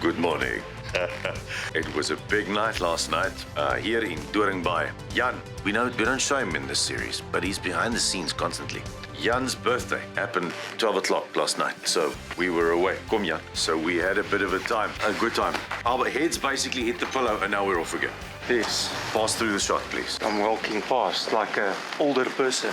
Good morning. It was a big night last night here in Doringbaai. Jan, we don't show him in this series, but he's behind the scenes constantly. Jan's birthday happened 12 o'clock last night, so we were away. Kom Jan. So we had a bit of a good time. Our heads basically hit the pillow and now we're off again. Yes, Pass through the shot, please. I'm walking past like an older person.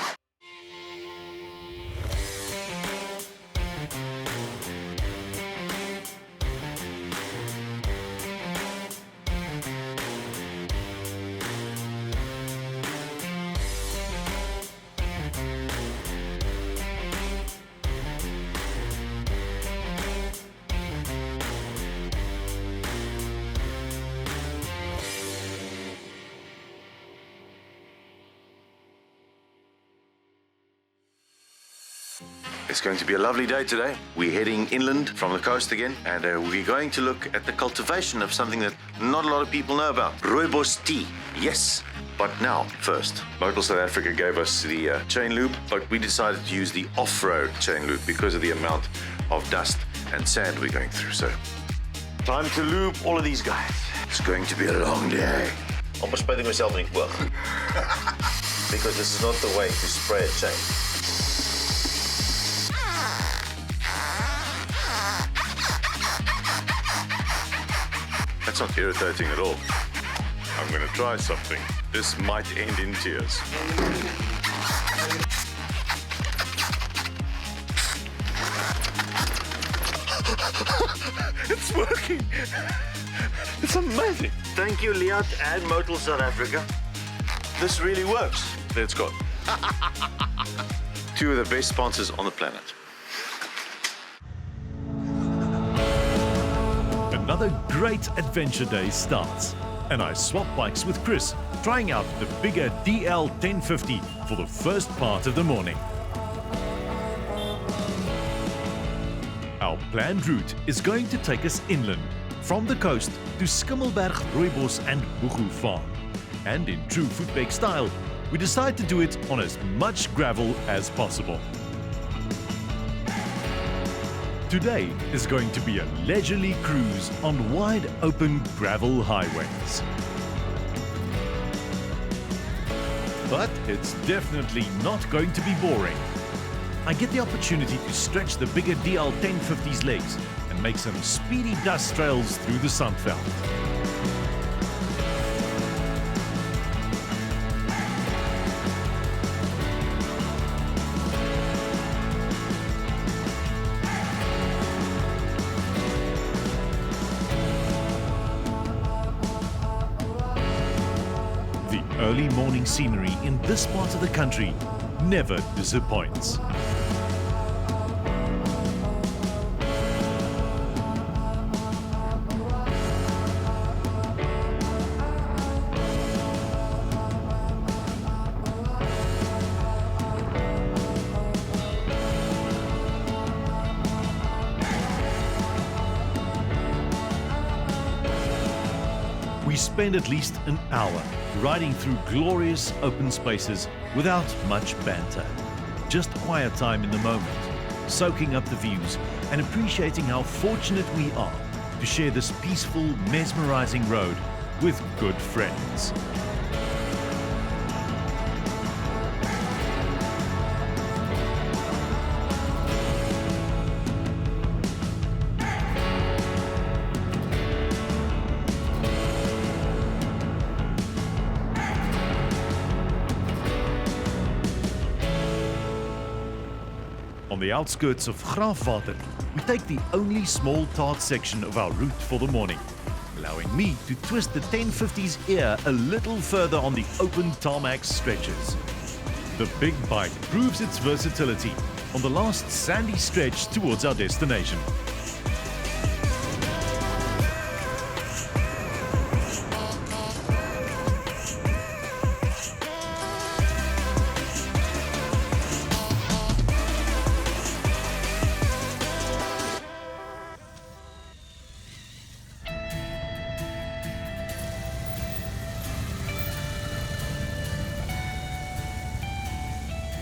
It's going to be a lovely day today. We're heading inland from the coast again, and we're going to look at the cultivation of something that not a lot of people know about. Rooibos tea, yes. But now, first, local South Africa gave us the chain lube, but we decided to use the off-road chain lube because of the amount of dust and sand we're going through. So, time to lube all of these guys. It's going to be a long day. Almost spreading myself in well. Because this is not the way to spray a chain. That's not irritating at all. I'm going to try something. This might end in tears. It's working. It's amazing. Thank you, Liat and Motel South Africa. This really works. Let's go. Two of the best sponsors on the planet. Another great adventure day starts, and I swap bikes with Chris, trying out the bigger DL 1050 for the first part of the morning. Our planned route is going to take us inland, from the coast to Skimmelberg, Rooibos and Buchu farm. And in true Footpeg style, we decide to do it on as much gravel as possible. Today is going to be a leisurely cruise on wide open gravel highways. But it's definitely not going to be boring. I get the opportunity to stretch the bigger DL 1050's legs and make some speedy dust trails through the Sandveld. Early morning scenery in this part of the country never disappoints. We spend at least an hour riding through glorious open spaces without much banter. Just quiet time in the moment, soaking up the views and appreciating how fortunate we are to share this peaceful, mesmerizing road with good friends. On the outskirts of Graafwater, we take the only small tarred section of our route for the morning, allowing me to twist the 1050's ear a little further on the open tarmac stretches. The big bike proves its versatility on the last sandy stretch towards our destination.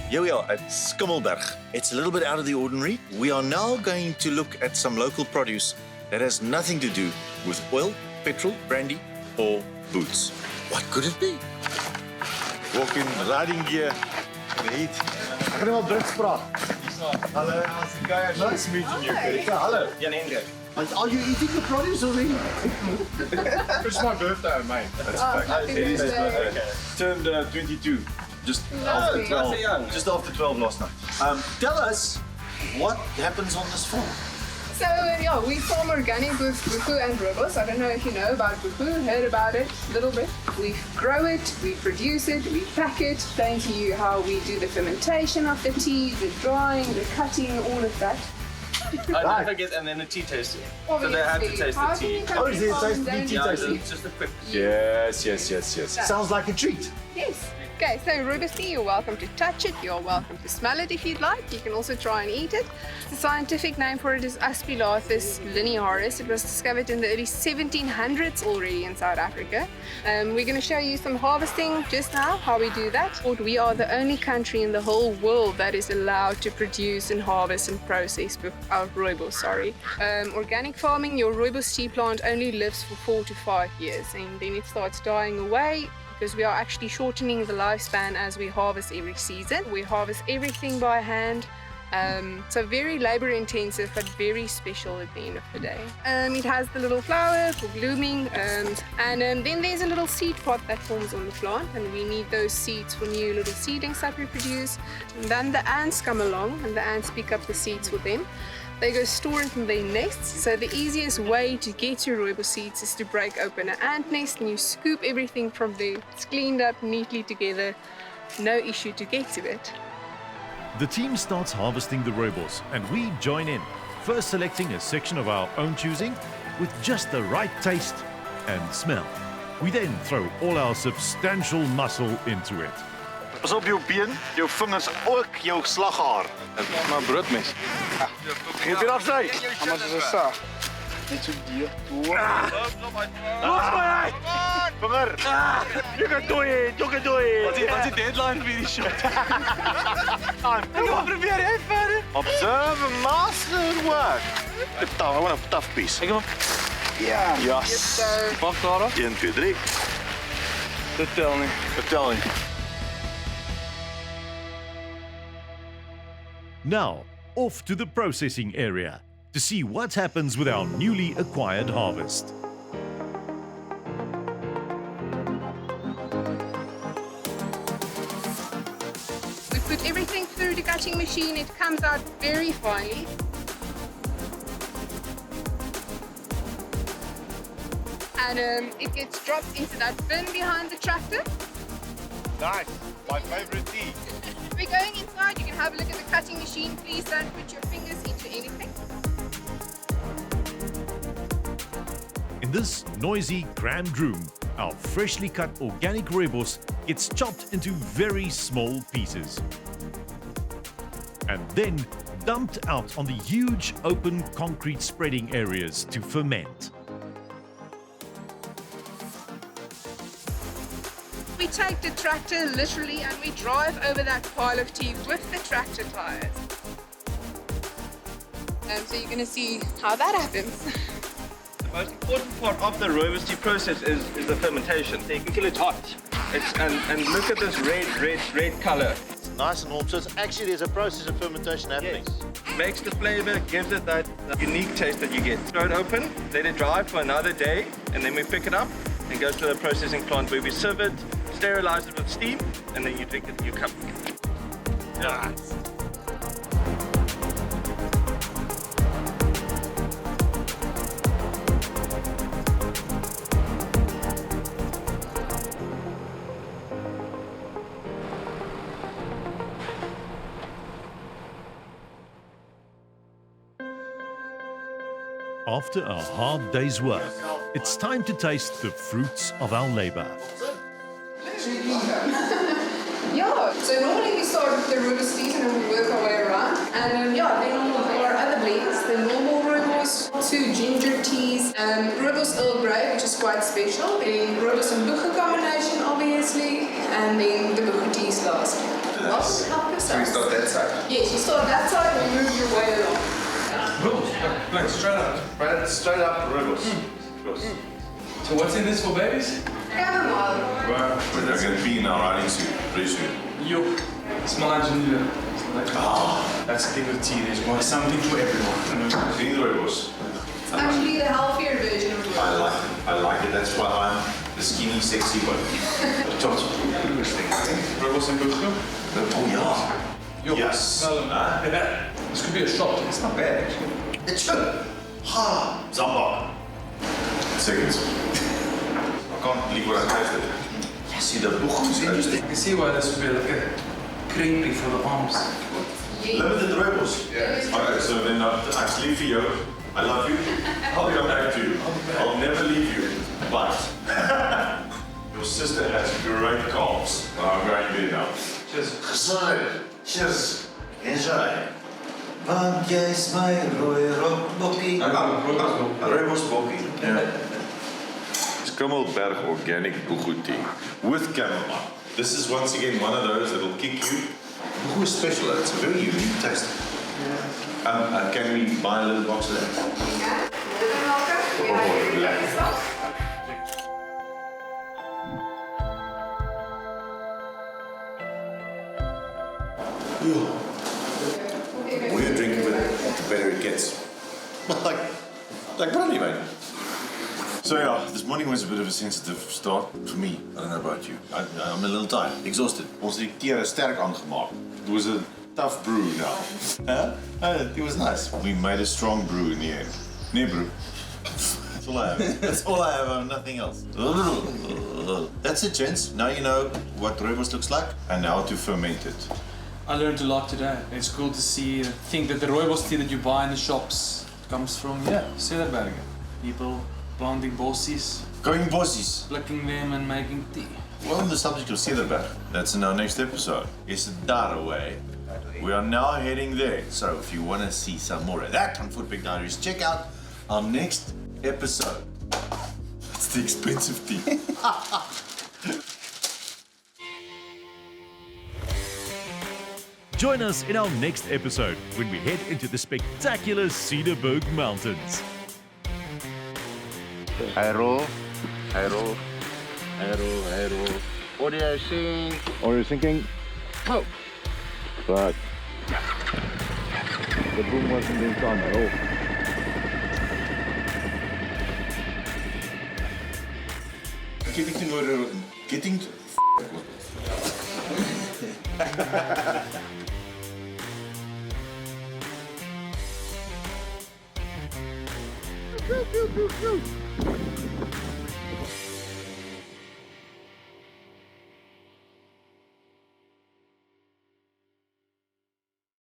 Here we are at Skimmelberg. It's a little bit out of the ordinary. We are now going to look at some local produce that has nothing to do with oil, petrol, brandy, or boots. What could it be? Walk in riding gear, the heat. Ek gaan wel Brits praat. Hallo, nice meeting you. Hallo. Are you eating the produce already? It's my birthday, mate. That's happy birthday. Okay. Turned 22. Just after 12. Just after 12 last night. Tell us what happens on this farm. So yeah, we farm organic with buku and rooibos. I don't know if you know about buku, heard about it a little bit. We grow it, we produce it, we pack it, explain to you how we do the fermentation of the tea, the drying, the cutting, all of that. I never get, and then the tea tasting. So they have to taste the tea. Oh, is it taste tea tasting? It's just a quick. Yes. Sounds like a treat. Yes. Okay, so Rooibos tea, you're welcome to touch it, you're welcome to smell it if you'd like. You can also try and eat it. The scientific name for it is Aspilathus linearis. It was discovered in the early 1700s already in South Africa. We're going to show you some harvesting just now, how we do that. We are the only country in the whole world that is allowed to produce and harvest and process our Rooibos, Organic farming, your Rooibos tea plant only lives for 4 to 5 years and then it starts dying away, because we are actually shortening the lifespan as we harvest every season. We harvest everything by hand, so very labor intensive but very special at the end of the day. It has the little flower for blooming, and then there's a little seed pod that forms on the plant, and we need those seeds for new little seedlings that we produce. And then the ants come along and the ants pick up the seeds for them. They go store it in their nests, so the easiest way to get your rooibos seeds is to break open an ant nest and you scoop everything from there. It's cleaned up neatly together, no issue to get to it. The team starts harvesting the rooibos and we join in, first selecting a section of our own choosing with just the right taste and smell. We then throw all our substantial muscle into it. Pas op jou been, jou vingers, ook jou slaghaar. Maar broodmes. Moet jy afsny? Anders is 'n saag. Net so dier. Los my uit! Vinger! You can do it! Wat is die deadline vir die shot? Kom op, probeer jy verder. Observe masterwork. I want a tough piece. Ek het Yes. Pak daar af. 1, 2, 3. Dit tel nie. Vertel nie. Now, off to the processing area to see what happens with our newly acquired harvest. We put everything through the cutting machine, it comes out very finely. And it gets dropped into that bin behind the tractor. Nice. My favorite tea. We're going inside, you can have a look at the cutting machine. Please don't put your fingers into anything. In this noisy, crammed room, our freshly cut organic rooibos gets chopped into very small pieces and then dumped out on the huge open concrete spreading areas to ferment. We take the tractor literally and we drive over that pile of tea with the tractor tires. So you're going to see how that happens. The most important part of the rooibos tea process is the fermentation. So you can kill it hot. And look at this red color. It's nice and warm. So it's actually there's a process of fermentation happening. Yes. Makes the flavor, gives it that unique taste that you get. Throw it open, let it dry for another day, and then we pick it up and go to the processing plant where we sieve it, sterilize it with steam, and then you drink it in your cup. Nice. After a hard day's work, it's time to taste the fruits of our labor. Yeah, so normally we start with the rooibos teas and then we work our way around. And then there are other blends, the normal rooibos, 2 ginger teas, rooibos Earl Grey, which is quite special, then rooibos and buchu combination, obviously, and then the buchu teas last. Help yourself. So we start that side. Yes, you start that side and you move your way along. Like straight up. Straight up Rooibos. So what's in this for babies? Chamomile. Well, we're going to be in our riding suit pretty soon. Yo, smell like ginger. That's the thing with tea. There's something for everyone. See the Rooibos? It's actually the healthier version of Rooibos. I like it. That's why I'm the skinny, sexy one. Tot. Rooibos and Burger. Oh yeah. Yes. This could be a shot. It's not bad, actually. It's good. Ha! Zamba. Seconds. I can't believe what I tasted. You see the buchus interesting. I can see why this would be like a creamy for the arms. Limited Rooibos. Yeah. Okay, so then I sleep for you. I love you. I'll come back to you. I'll never leave you. But your sister has great calves. I'm going there now. Cheers. Gezond. Cheers. Enjoy. Want jy is my rooi bokkie. Rooibos bokkie. Yeah. Skimmelberg organic buchu tea with chamomile. This is once again one of those that will kick you. Buchu is special. It's a very unique taste. Can we buy a little box of that? Yeah. We have your sauce. The more you drink of it, the better it gets. like brandy, mate. So yeah, this morning was a bit of a sensitive start for me. I don't know about you. I'm a little tired, exhausted. Ons het die tee sterk aangemaak. It was a tough brew now. It was nice. We made a strong brew in the end. Nee, brew. That's all I have. That's all I have. I have nothing else. That's it, gents. Now you know what Rooibos looks like and how to ferment it. I learned a lot today. It's cool to think that the Rooibos tea that you buy in the shops comes from, Skimmelberg. People planting bossies, Going bossies. plucking them and making tea. Well, on the subject of Skimmelberg, that's in our next episode. It's that away. We are now heading there. So if you want to see some more of that on Footpeg Diaries, check out our next episode. It's the expensive tea. Join us in our next episode when we head into the spectacular Skimmelberg Mountains. Hello. What are you saying? What are you thinking? Oh. But the boom wasn't being done at all. Getting to Go.